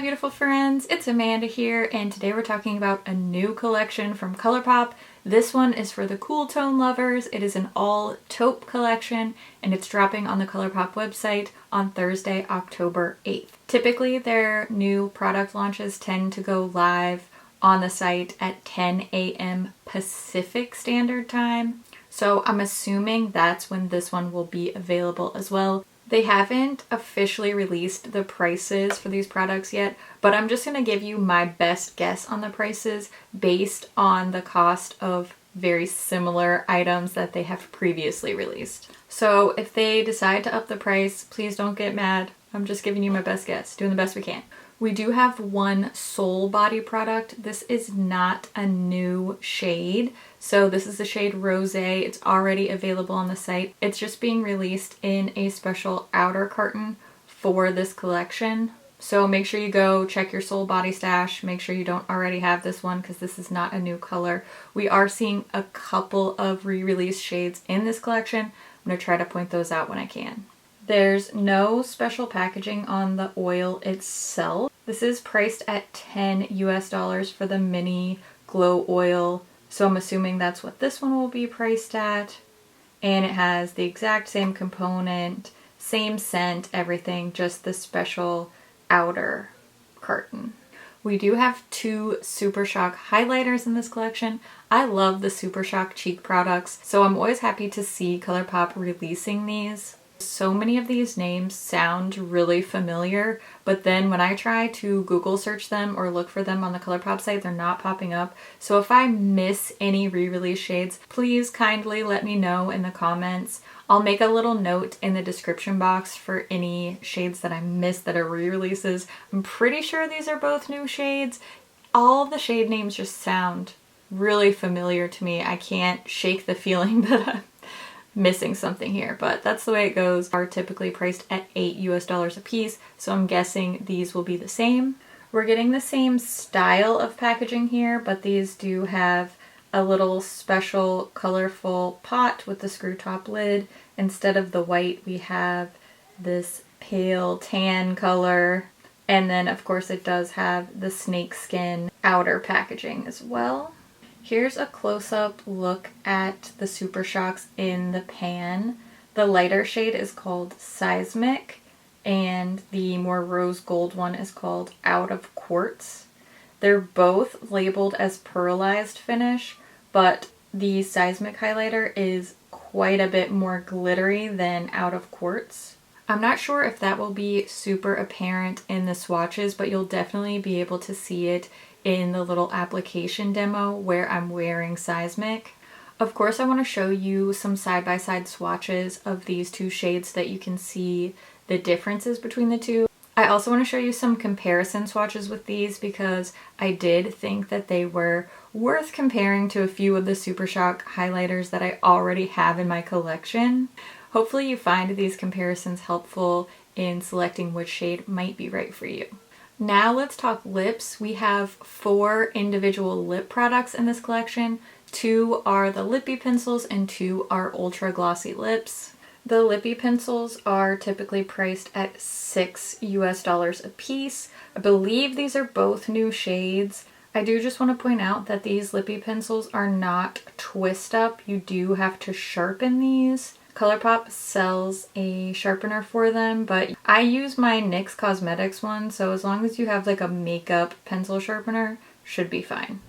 beautiful friends, it's Amanda here, and today we're talking about a new collection from ColourPop. This one is for the cool tone lovers. It is an all taupe collection, and it's dropping on the ColourPop website on Thursday, October 8th. Typically, their new product launches tend to go live on the site at 10 a.m. Pacific Standard Time, so I'm assuming that's when this one will be available as well. They haven't officially released the prices for these products yet, but I'm just going to give you my best guess on the prices based on the cost of very similar items that they have previously released. So if they decide to up the price, please don't get mad. I'm just giving you my best guess, doing the best we can. We do have one Soul Body product. This is not a new shade. So this is the shade Rosé. It's already available on the site. It's just being released in a special outer carton for this collection. So make sure you go check your Soul Body stash. Make sure you don't already have this one because this is not a new color. We are seeing a couple of re-release shades in this collection. I'm going to try to point those out when I can. There's no special packaging on the oil itself. This is priced at $10 US for the mini glow oil. So I'm assuming that's what this one will be priced at. And it has the exact same component, same scent, everything, just the special outer carton. We do have two Super Shock highlighters in this collection. I love the Super Shock cheek products, so I'm always happy to see ColourPop releasing these. So many of these names sound really familiar, but then when I try to Google search them or look for them on the ColourPop site, they're not popping up. So if I miss any re-release shades, please kindly let me know in the comments. I'll make a little note in the description box for any shades that I missed that are re-releases. I'm pretty sure these are both new shades. All of the shade names just sound really familiar to me. I can't shake the feeling that I'm missing something here, but that's the way it goes. Are typically priced at $8 US a piece, so I'm guessing these will be the same. We're getting the same style of packaging here, but these do have a little special colorful pot with the screw top lid. Instead of the white, we have this pale tan color, and then of course it does have the snakeskin outer packaging as well. Here's a close-up look at the Super Shocks in the pan. The lighter shade is called Seismic, and the more rose gold one is called Out of Quartz. They're both labeled as pearlized finish, but the Seismic highlighter is quite a bit more glittery than Out of Quartz. I'm not sure if that will be super apparent in the swatches, but you'll definitely be able to see it in the little application demo where I'm wearing Seismic. Of course, I want to show you some side-by-side swatches of these two shades so that you can see the differences between the two. I also want to show you some comparison swatches with these because I did think that they were worth comparing to a few of the Super Shock highlighters that I already have in my collection. Hopefully you find these comparisons helpful in selecting which shade might be right for you. Now let's talk lips. We have 4 individual lip products in this collection. 2 are the Lippie Pencils and 2 are Ultra Glossy Lips. The Lippie Pencils are typically priced at $6 US a piece. I believe these are both new shades. I do just want to point out that these Lippie Pencils are not twist up. You do have to sharpen these. ColourPop sells a sharpener for them, but I use my NYX Cosmetics one, so as long as you have like a makeup pencil sharpener, should be fine.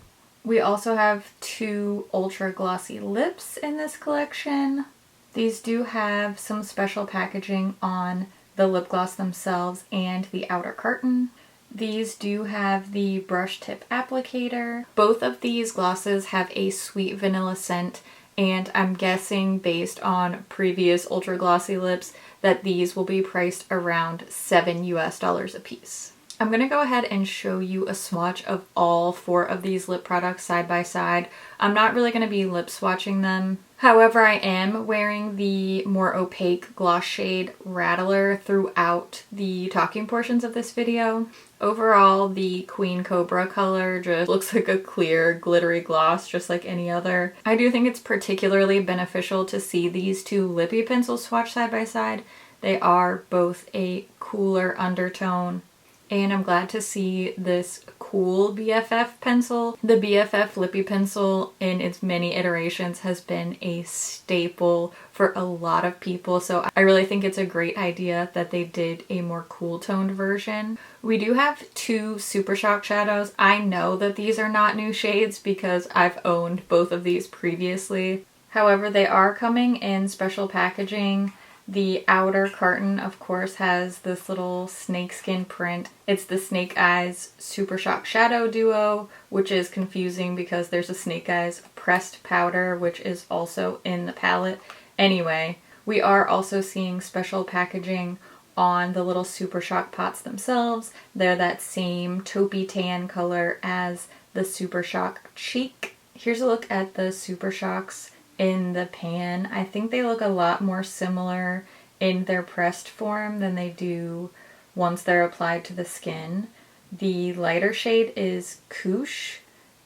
We also have 2 Ultra Glossy Lips in this collection. These do have some special packaging on the lip gloss themselves and the outer carton. These do have the brush tip applicator. Both of these glosses have a sweet vanilla scent, and I'm guessing based on previous Ultra Glossy lips that these will be priced around $7 US a piece. I'm going to go ahead and show you a swatch of all 4 of these lip products side by side. I'm not really going to be lip swatching them. However, I am wearing the more opaque gloss shade Rattler throughout the talking portions of this video. Overall, the Queen Cobra color just looks like a clear, glittery gloss, just like any other. I do think it's particularly beneficial to see these 2 Lippie Pencils swatched side by side. They are both a cooler undertone and I'm glad to see this cool BFF pencil. The BFF Lippie pencil in its many iterations has been a staple for a lot of people, so I really think it's a great idea that they did a more cool toned version. We do have two Super Shock shadows. I know that these are not new shades because I've owned both of these previously. However, they are coming in special packaging. The outer carton, of course, has this little snakeskin print. It's the Snake Eyes Super Shock Shadow Duo, which is confusing because there's a Snake Eyes pressed powder, which is also in the palette. Anyway, we are also seeing special packaging on the little Super Shock pots themselves. They're that same taupey tan color as the Super Shock Cheek. Here's a look at the Super Shocks in the pan. I think they look a lot more similar in their pressed form than they do once they're applied to the skin. The lighter shade is Couche,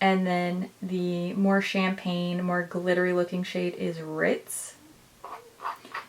and then the more champagne, more glittery looking shade is Ritz.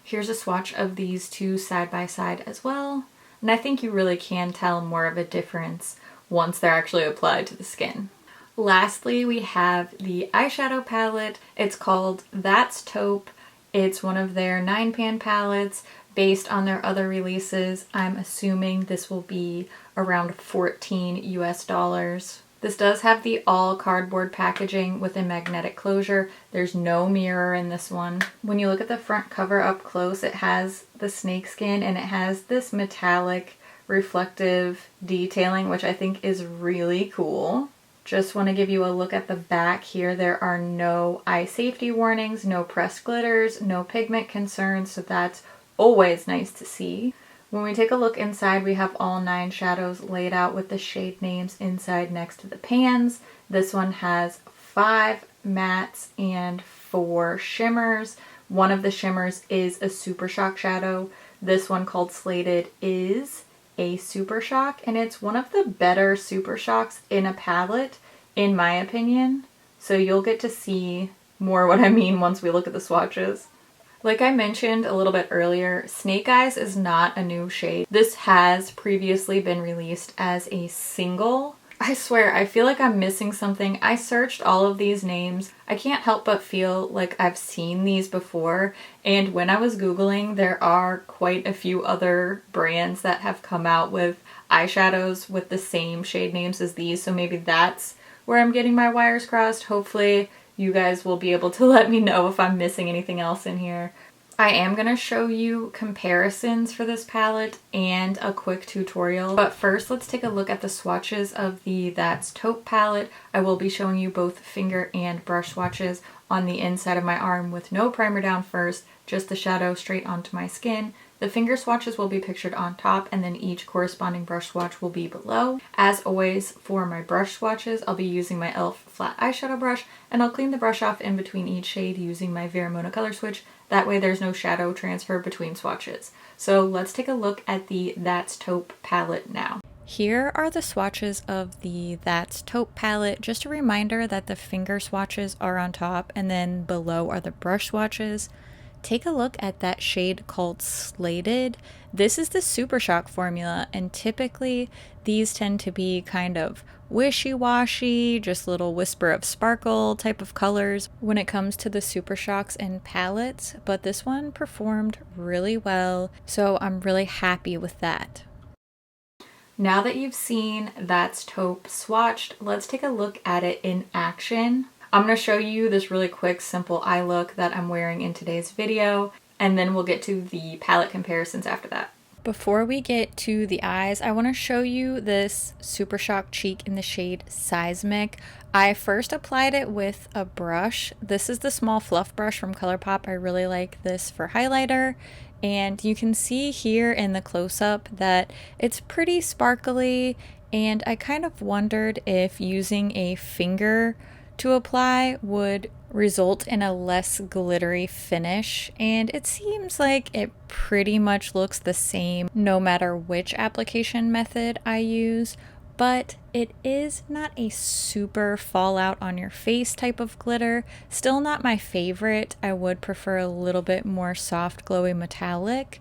Here's a swatch of these two side by side as well, and I think you really can tell more of a difference once they're actually applied to the skin. Lastly, we have the eyeshadow palette. It's called That's Taupe. It's one of their 9-pan palettes based on their other releases. I'm assuming this will be around $14 US. This does have the all cardboard packaging with a magnetic closure. There's no mirror in this one. When you look at the front cover up close, it has the snakeskin and it has this metallic reflective detailing, which I think is really cool. Just want to give you a look at the back here. There are no eye safety warnings, no pressed glitters, no pigment concerns, so that's always nice to see. When we take a look inside, we have all 9 shadows laid out with the shade names inside next to the pans. This one has 5 mattes and 4 shimmers. One of the shimmers is a Super Shock shadow. This one called Slated is a Super Shock, and it's one of the better Super Shocks in a palette, in my opinion. So you'll get to see more what I mean once we look at the swatches. Like I mentioned a little bit earlier, Snake Eyes is not a new shade. This has previously been released as a single. I swear, I feel like I'm missing something. I searched all of these names. I can't help but feel like I've seen these before, and when I was Googling, there are quite a few other brands that have come out with eyeshadows with the same shade names as these, so maybe that's where I'm getting my wires crossed. Hopefully you guys will be able to let me know if I'm missing anything else in here. I am going to show you comparisons for this palette and a quick tutorial, but first let's take a look at the swatches of the That's Taupe palette. I will be showing you both finger and brush swatches on the inside of my arm with no primer down first, just the shadow straight onto my skin. The finger swatches will be pictured on top, and then each corresponding brush swatch will be below. As always, for my brush swatches, I'll be using my e.l.f. flat eyeshadow brush, and I'll clean the brush off in between each shade using my Veramona color switch. That way there's no shadow transfer between swatches. So let's take a look at the That's Taupe palette now. Here are the swatches of the That's Taupe palette. Just a reminder that the finger swatches are on top, and then below are the brush swatches. Take a look at that shade called Slated. This is the Super Shock formula, and typically these tend to be kind of wishy-washy, just a little whisper of sparkle type of colors when it comes to the Super Shocks and palettes, but this one performed really well, so I'm really happy with that. Now that you've seen That's Taupe swatched, let's take a look at it in action. I'm going to show you this really quick, simple eye look that I'm wearing in today's video, and then we'll get to the palette comparisons after that. Before we get to the eyes, I want to show you this Super Shock cheek in the shade Seismic. I first applied it with a brush. This is the small fluff brush from ColourPop. I really like this for highlighter. And you can see here in the close-up that it's pretty sparkly, and I kind of wondered if using a finger to apply would result in a less glittery finish, and it seems like it pretty much looks the same no matter which application method I use, but it is not a super fallout on your face type of glitter. Still not my favorite. I would prefer a little bit more soft glowy metallic.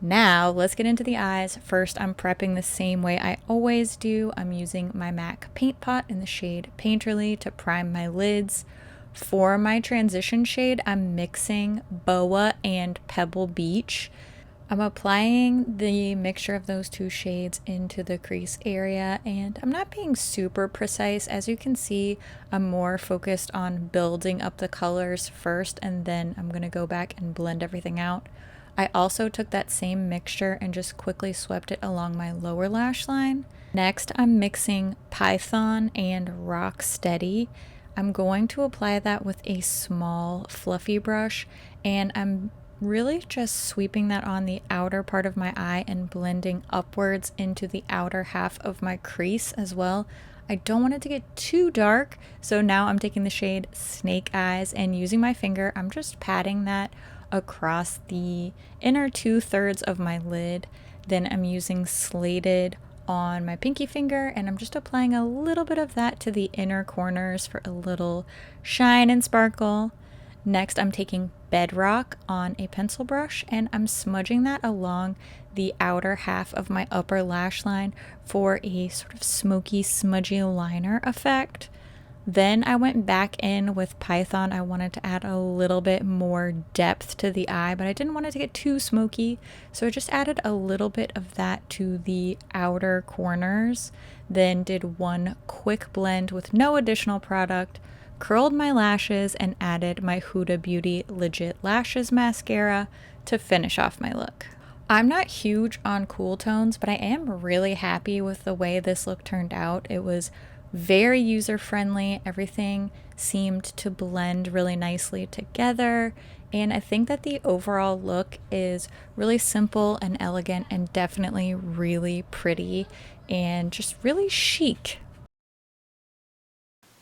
Now let's get into the eyes. First, I'm prepping the same way I always do. I'm using my MAC paint pot in the shade Painterly to prime my lids. For my transition shade, I'm mixing Boa and Pebble Beach. I'm applying the mixture of those two shades into the crease area, and I'm not being super precise. As you can see, I'm more focused on building up the colors first, and then I'm going to go back and blend everything out. I also took that same mixture and just quickly swept it along my lower lash line. Next, I'm mixing Python and Rock Steady. I'm going to apply that with a small fluffy brush, and I'm really just sweeping that on the outer part of my eye and blending upwards into the outer half of my crease as well. I don't want it to get too dark, so now I'm taking the shade Snake Eyes and using my finger, I'm just patting that across the inner 2/3 of my lid. Then I'm using Slated on my pinky finger, and I'm just applying a little bit of that to the inner corners for a little shine and sparkle. Next, I'm taking Bedrock on a pencil brush, and I'm smudging that along the outer half of my upper lash line for a sort of smoky, smudgy liner effect. Then I went back in with Python. I wanted to add a little bit more depth to the eye, but I didn't want it to get too smoky, so I just added a little bit of that to the outer corners. Then did one quick blend with no additional product, curled my lashes, and added my Huda Beauty Legit Lashes mascara to finish off my look. I'm not huge on cool tones, but I am really happy with the way this look turned out. It was very user-friendly. Everything seemed to blend really nicely together, and I think that the overall look is really simple and elegant and definitely really pretty and just really chic.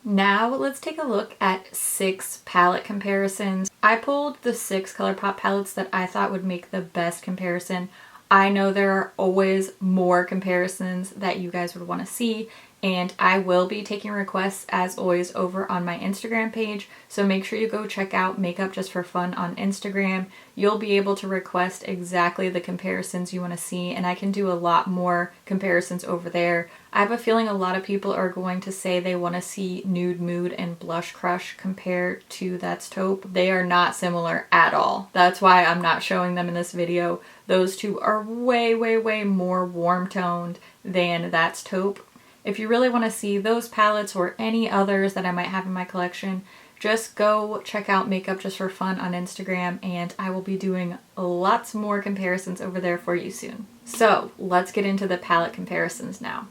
Now let's take a look at 6 palette comparisons. I pulled the 6 ColourPop palettes that I thought would make the best comparison. I know there are always more comparisons that you guys would want to see, and I will be taking requests as always over on my Instagram page, so make sure you go check out Makeup.Just.For.Fun on Instagram. You'll be able to request exactly the comparisons you want to see, and I can do a lot more comparisons over there. I have a feeling a lot of people are going to say they want to see Nude Mood and Blush Crush compared to That's Taupe. They are not similar at all. That's why I'm not showing them in this video. Those two are way, way, way more warm toned than That's Taupe. If you really want to see those palettes or any others that I might have in my collection, just go check out Makeup.Just.For.Fun on Instagram, and I will be doing lots more comparisons over there for you soon. So let's get into the palette comparisons now.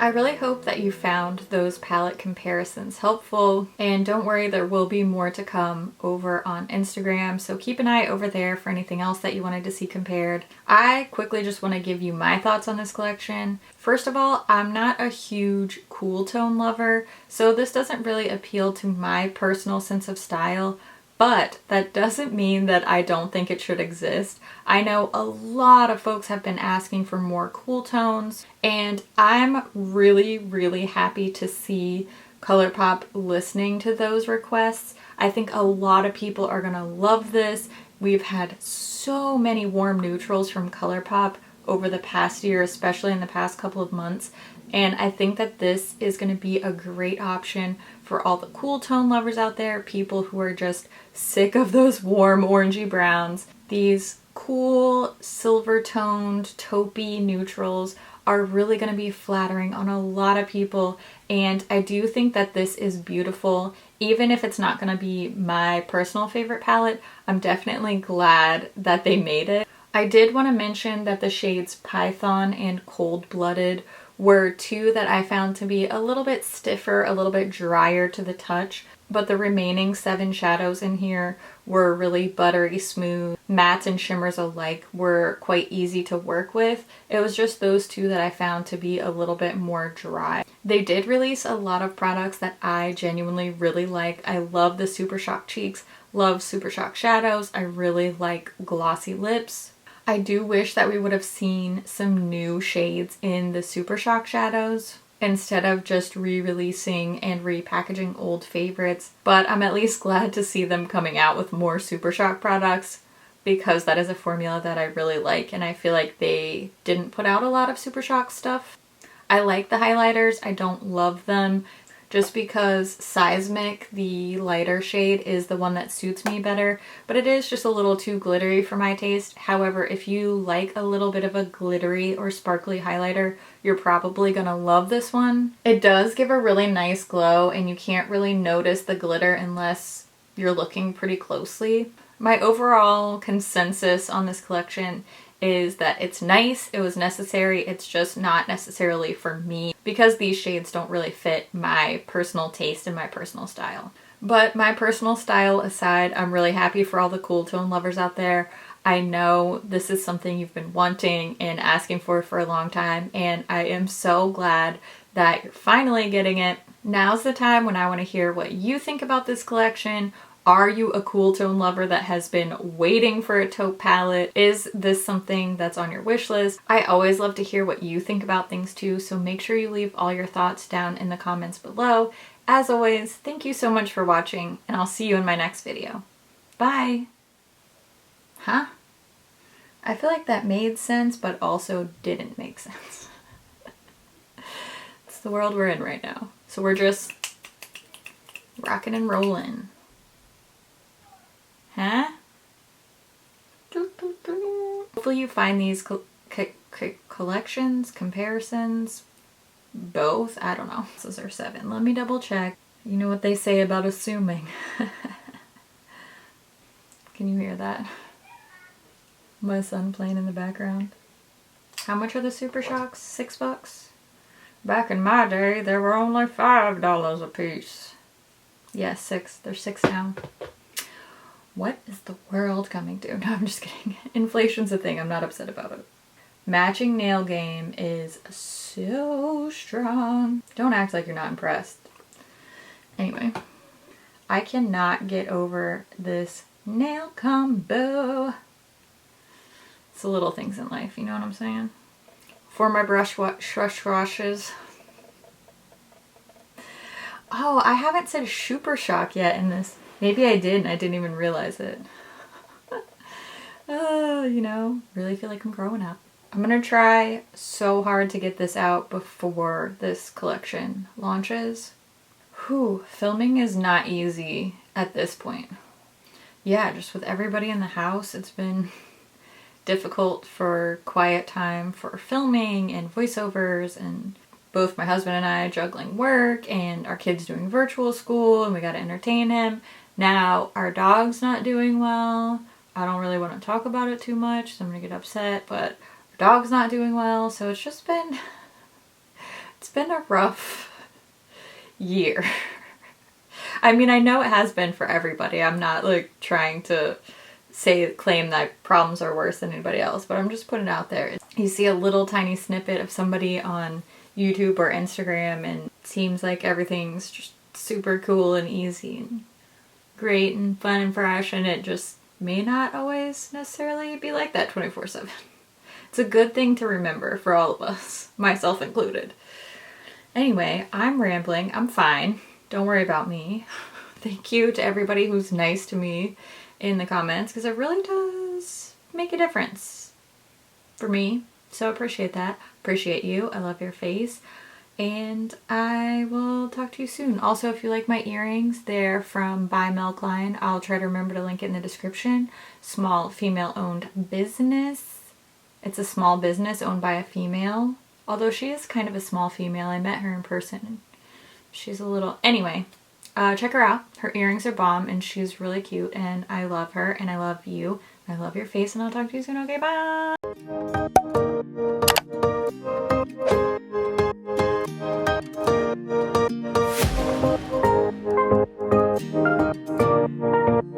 I really hope that you found those palette comparisons helpful, and don't worry, there will be more to come over on Instagram, so keep an eye over there for anything else that you wanted to see compared. I quickly just want to give you my thoughts on this collection. First of all, I'm not a huge cool tone lover, so this doesn't really appeal to my personal sense of style. But that doesn't mean that I don't think it should exist. I know a lot of folks have been asking for more cool tones, and I'm really happy to see ColourPop listening to those requests. I think a lot of people are gonna love this. We've had so many warm neutrals from ColourPop over the past year, especially in the past couple of months. And I think that this is going to be a great option for all the cool tone lovers out there, people who are just sick of those warm orangey browns. These cool silver toned taupey neutrals are really going to be flattering on a lot of people, and I do think that this is beautiful. Even if it's not going to be my personal favorite palette, I'm definitely glad that they made it. I did want to mention that the shades Python and Cold Blooded were two that I found to be a little bit stiffer, a little bit drier to the touch, but the remaining 7 shadows in here were really buttery smooth. Mattes and shimmers alike were quite easy to work with. It was just those two that I found to be a little bit more dry. They did release a lot of products that I genuinely really like. I love the Super Shock cheeks, love Super Shock shadows. I really like glossy lips. I do wish that we would have seen some new shades in the Super Shock shadows instead of just re-releasing and repackaging old favorites, but I'm at least glad to see them coming out with more Super Shock products because that is a formula that I really like, and I feel like they didn't put out a lot of Super Shock stuff. I like the highlighters. I don't love them just because Seismic, the lighter shade, is the one that suits me better, but it is just a little too glittery for my taste. However, if you like a little bit of a glittery or sparkly highlighter, you're probably gonna love this one. It does give a really nice glow, and you can't really notice the glitter unless you're looking pretty closely. My overall consensus on this collection is that it's nice, it was necessary, it's just not necessarily for me because these shades don't really fit my personal taste and my personal style. But my personal style aside, I'm really happy for all the cool tone lovers out there. I know this is something you've been wanting and asking for a long time, and I am so glad that you're finally getting it. Now's the time when I want to hear what you think about this collection. Are you a cool tone lover that has been waiting for a taupe palette? Is this something that's on your wish list? I always love to hear what you think about things too, so make sure you leave all your thoughts down in the comments below. As always, thank you so much for watching, and I'll see you in my next video. Bye! Huh? I feel like that made sense, but also didn't make sense. It's the world we're in right now. So we're just rocking and rolling. Huh? Hopefully you find these collections, comparisons, both. I don't know. Those are 7. Let me double check. You know what they say about assuming. Can you hear that? My son playing in the background. How much are the Super Shocks? $6? Back in my day, they were only $5 a piece. Yeah, 6. They're 6 now. What is the world coming to? No, I'm just kidding. Inflation's a thing. I'm not upset about it. Matching nail game is so strong. Don't act like you're not impressed. Anyway, I cannot get over this nail combo. It's the little things in life, you know what I'm saying? For my brush washes. Oh, I haven't said Super Shock yet in this. Maybe I did and I didn't even realize it. You know, really feel like I'm growing up. I'm gonna try so hard to get this out before this collection launches. Whew, filming is not easy at this point. Yeah, just with everybody in the house, it's been difficult for quiet time for filming and voiceovers, and both my husband and I juggling work and our kids doing virtual school, and we gotta entertain him. Now our dog's not doing well. I don't really want to talk about it too much, so I'm gonna get upset, but our dog's not doing well, so it's just been It's been a rough year. I mean, I know it has been for everybody. I'm not like trying to claim that problems are worse than anybody else, but I'm just putting it out there. You see a little tiny snippet of somebody on YouTube or Instagram and it seems like everything's just super cool and easy and great and fun and fresh, and it just may not always necessarily be like that 24/7. It's a good thing to remember for all of us, myself included. Anyway, I'm rambling. I'm fine. Don't worry about me. Thank you to everybody who's nice to me in the comments, because it really does make a difference for me. So appreciate that. Appreciate you. I love your face. And I will talk to you soon. Also, if you like my earrings, they're from By Milk Line. I'll try to remember to link it in the description. Small female-owned business. It's a small business owned by a female. Although she is kind of a small female. I met her in person. She's a little... Anyway, check her out. Her earrings are bomb and she's really cute. And I love her and I love you. I love your face and I'll talk to you soon. Okay, bye!